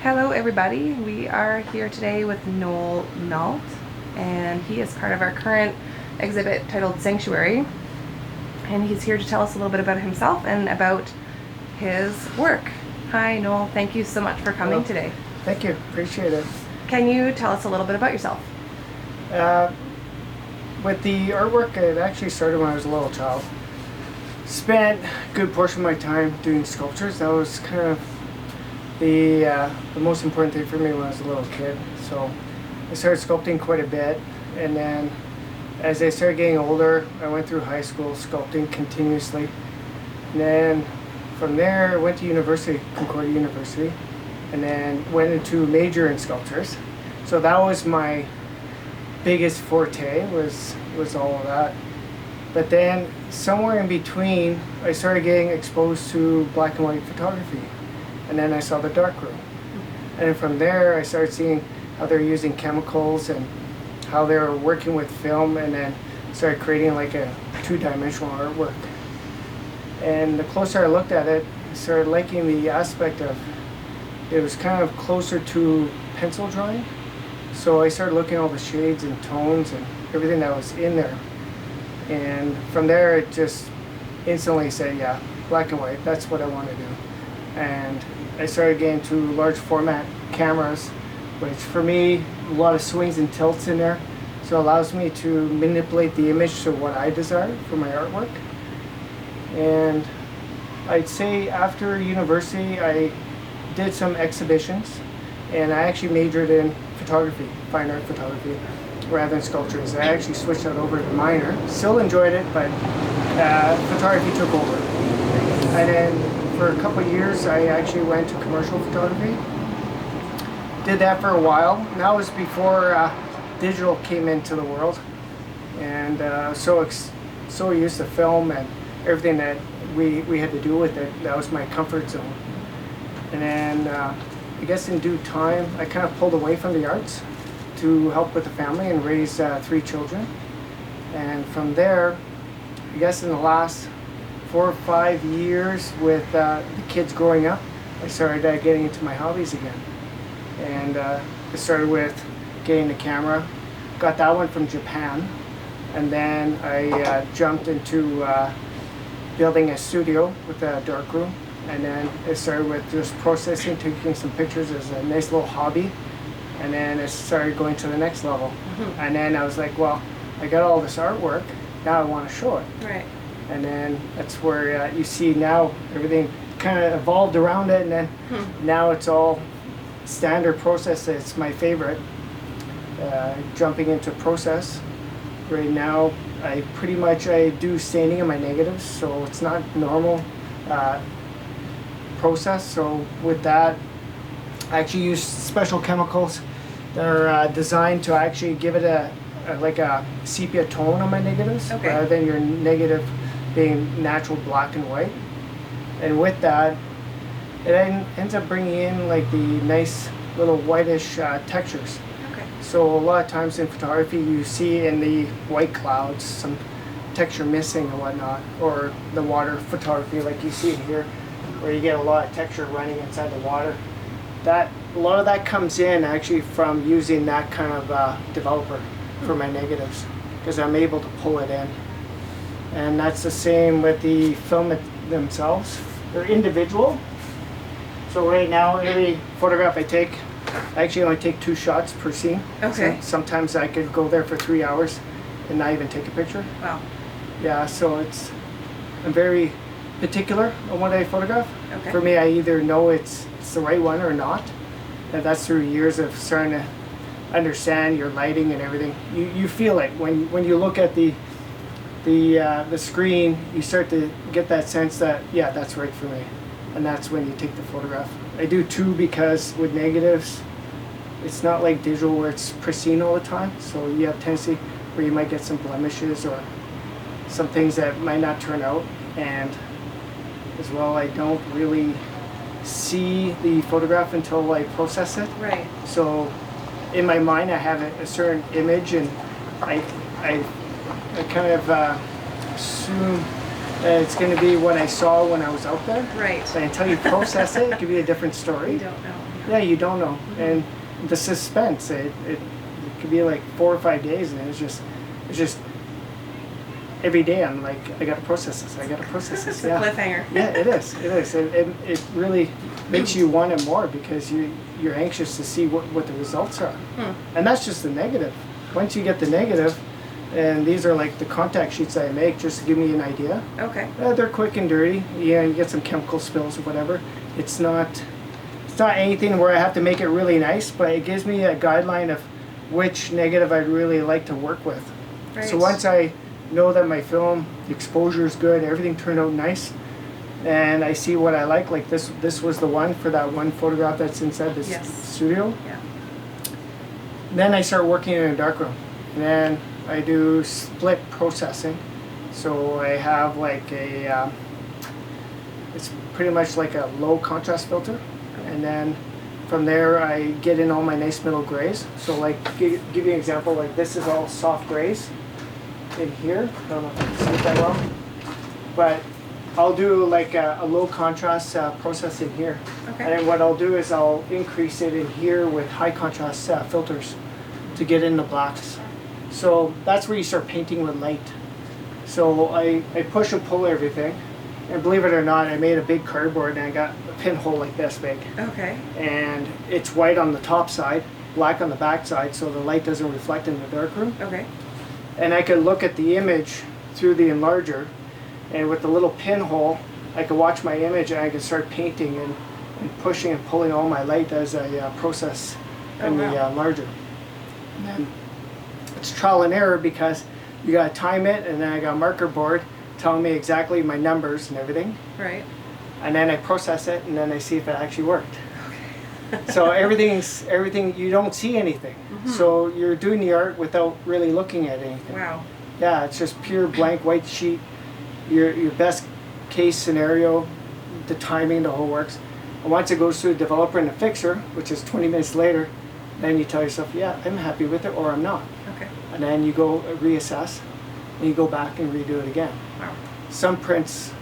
Hello everybody, we are here today with Noel Nault, and he is part of our current exhibit titled Sanctuary, and he's here to tell us a little bit about himself and about his work. Hi Noel, thank you so much for coming today. Thank you, appreciate it. Can you tell us a little bit about yourself? With the artwork, it actually started when I was a little child. Spent a good portion of my time doing sculptures. That was kind of the most important thing for me when I was a little kid. So I started sculpting quite a bit, and then as I started getting older, I went through high school sculpting continuously. And then from there, I went to university, Concordia University, and then went into major in sculptures. So that was my biggest forte, was all of that. But then somewhere in between, I started getting exposed to black and white photography. And then I saw the darkroom. And then from there, I started seeing how they're using chemicals and how they're working with film, and then started creating like a two-dimensional artwork. And the closer I looked at it, I started liking the aspect of, it was kind of closer to pencil drawing. So I started looking at all the shades and tones and everything that was in there. And from there, it just instantly said, yeah, black and white, that's what I want to do. And I started getting to large format cameras, which for me, a lot of swings and tilts in there. So it allows me to manipulate the image to what I desire for my artwork. And I'd say after university, I did some exhibitions, and I actually majored in photography, fine art photography, rather than sculptures. I actually switched that over to minor. Still enjoyed it, but photography took over. And then for a couple of years, I actually went to commercial photography. Did that for a while. And that was before digital came into the world. And so used to film and everything that we had to do with it. That was my comfort zone. And then I guess in due time, I kind of pulled away from the arts to help with the family and raise 3 children. And from there, I guess in the last 4 or 5 years with the kids growing up, I started getting into my hobbies again. And I started with getting the camera, got that one from Japan, and then I jumped into building a studio with a darkroom. And then I started with just processing, taking some pictures as a nice little hobby. And then it started going to the next level. Mm-hmm. And then I was like, well, I got all this artwork, now I want to show it. Right. And then that's where you see now everything kind of evolved around it, and then now it's all standard process. It's my favorite. Jumping into process. Right now, I do staining in my negatives, so it's not normal process. So with that, I actually use special chemicals that are designed to actually give it a sepia tone on my negatives, okay, rather than your negative being natural black and white. And with that, it ends up bringing in like the nice little whitish textures. Okay. So a lot of times in photography, you see in the white clouds some texture missing and whatnot, or the water photography like you see here, where you get a lot of texture running inside the water. A lot of that comes in actually from using that kind of developer for my negatives, because I'm able to pull it in. And that's the same with the film themselves. They're individual. So right now, every photograph I take, I actually only take 2 shots per scene. Okay. So sometimes I could go there for 3 hours and not even take a picture. Wow. Yeah, so I'm very particular on what I photograph. Okay. For me, I either know it's the right one or not. And that's through years of starting to understand your lighting and everything. You feel it when you look at the screen. You start to get that sense that, yeah, that's right for me, and that's when you take the photograph. I do too, because with negatives, it's not like digital where it's pristine all the time, so you have tendency where you might get some blemishes or some things that might not turn out. And as well, I don't really see the photograph until I process it. Right. So in my mind, I have a certain image, and I kind of assume that it's going to be what I saw when I was out there. Right. But until you process it, it could be a different story. You don't know. Yeah, you don't know. And the suspense, it could be like 4 or 5 days, and it's just every day I'm like, I gotta process this, I gotta process this. It's a cliffhanger. Yeah, it is. It really makes you want it more because you're anxious to see what the results are. And that's just the negative. Once you get the negative, and these are like the contact sheets I make just to give me an idea. Okay. They're quick and dirty. Yeah, you get some chemical spills or whatever. It's not anything where I have to make it really nice, but it gives me a guideline of which negative I'd really like to work with. Right. So once I know that my film, the exposure is good, everything turned out nice, and I see what I like this was the one for that one photograph that's inside this studio. Yeah. Then I start working in a darkroom. And then I do split processing. So I have like it's pretty much like a low contrast filter. And then from there I get in all my nice middle grays. So like, give you an example, like this is all soft grays in here. I don't know if I can see it that well. But I'll do like a low contrast process in here. Okay. And then what I'll do is I'll increase it in here with high contrast filters to get in the blacks. So that's where you start painting with light. So I push and pull everything. And believe it or not, I made a big cardboard and I got a pinhole like this big. Okay. And it's white on the top side, black on the back side, so the light doesn't reflect in the darkroom. Okay. And I could look at the image through the enlarger, and with the little pinhole, I could watch my image and I could start painting and pushing and pulling all my light as I process in the enlarger. And then it's trial and error because you gotta time it, and then I got a marker board telling me exactly my numbers and everything. Right. And then I process it, and then I see if it actually worked. Okay. So everything, you don't see anything. So you're doing the art without really looking at anything. Wow. Yeah, it's just pure blank white sheet. Your best case scenario, the timing, the whole works. And once it goes through a developer and a fixer, which is 20 minutes later, then you tell yourself, yeah, I'm happy with it, or I'm not. Okay. And then you go reassess, and you go back and redo it again. Wow. Some prints,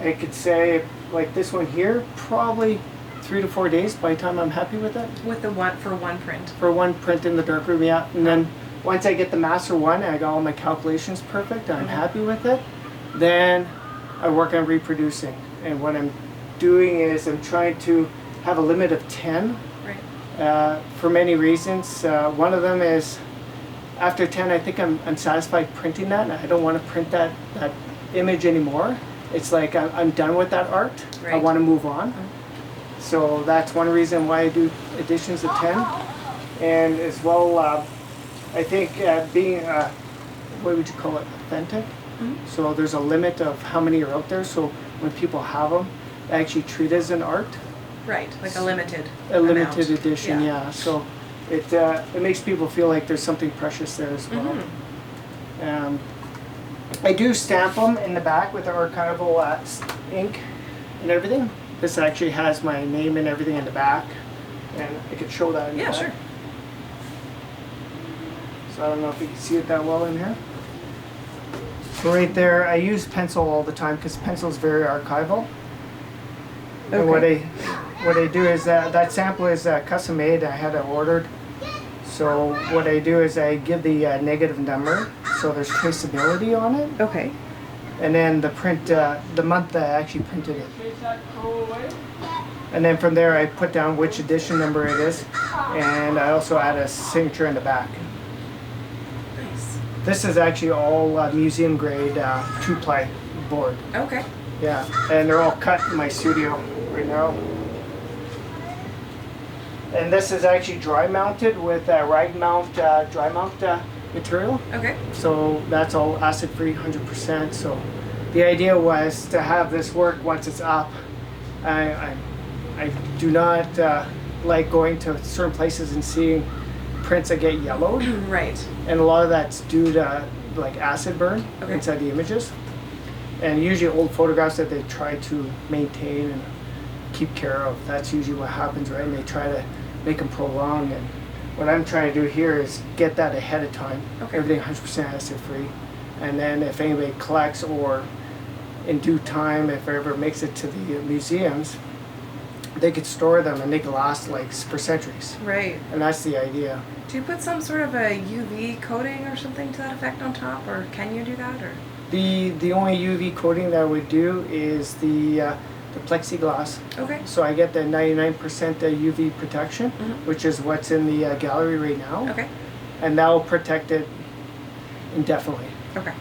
I could say, like this one here, probably 3 to 4 days by the time I'm happy with it. With for one print. For one print in the darkroom, yeah. And then once I get the master one and I got all my calculations perfect and I'm happy with it, then I work on reproducing. And what I'm doing is I'm trying to have a limit of 10. Right. For many reasons. One of them is after 10, I think I'm satisfied printing that. I don't want to print that image anymore. It's like I'm done with that art. Right. I want to move on. So that's one reason why I do editions of 10. And as well, I think being, what would you call it, authentic? So there's a limit of how many are out there. So when people have them, they actually treat it as an art. Right, like a limited limited edition, yeah. So it makes people feel like there's something precious there as well. I do stamp them in the back with the archival ink and everything. This actually has my name and everything in the back, and I could show that in the back. Sure. So I don't know if you can see it that well in here. So right there, I use pencil all the time because pencil is very archival. And what I do is that sample is custom made. I had it ordered. So what I do is I give the negative number, so there's traceability on it. Okay. And then the print, the month that I actually printed it. And then from there I put down which edition number it is, and I also add a signature in the back. Nice. This is actually all museum grade 2-ply board. Okay. Yeah, and they're all cut in my studio right now. And this is actually dry mounted with rag mount, dry mount material. Okay. So that's all acid free, 100%. So the idea was to have this work once it's up. I do not like going to certain places and seeing prints that get yellowed. Right. And a lot of that's due to like acid burn inside the images. And usually old photographs that they try to maintain and keep care of, that's usually what happens, right? And they try to make them prolong. And what I'm trying to do here is get that ahead of time. Okay. Everything 100% acid free. And then if anybody collects, or in due time, if it ever makes it to the museums, they could store them and they could last like for centuries. Right. And that's the idea. Do you put some sort of a UV coating or something to that effect on top, or can you do that, or? The only UV coating that I would do is the plexiglass. Okay. So I get the 99% UV protection, which is what's in the gallery right now. Okay. And that will protect it indefinitely. Okay.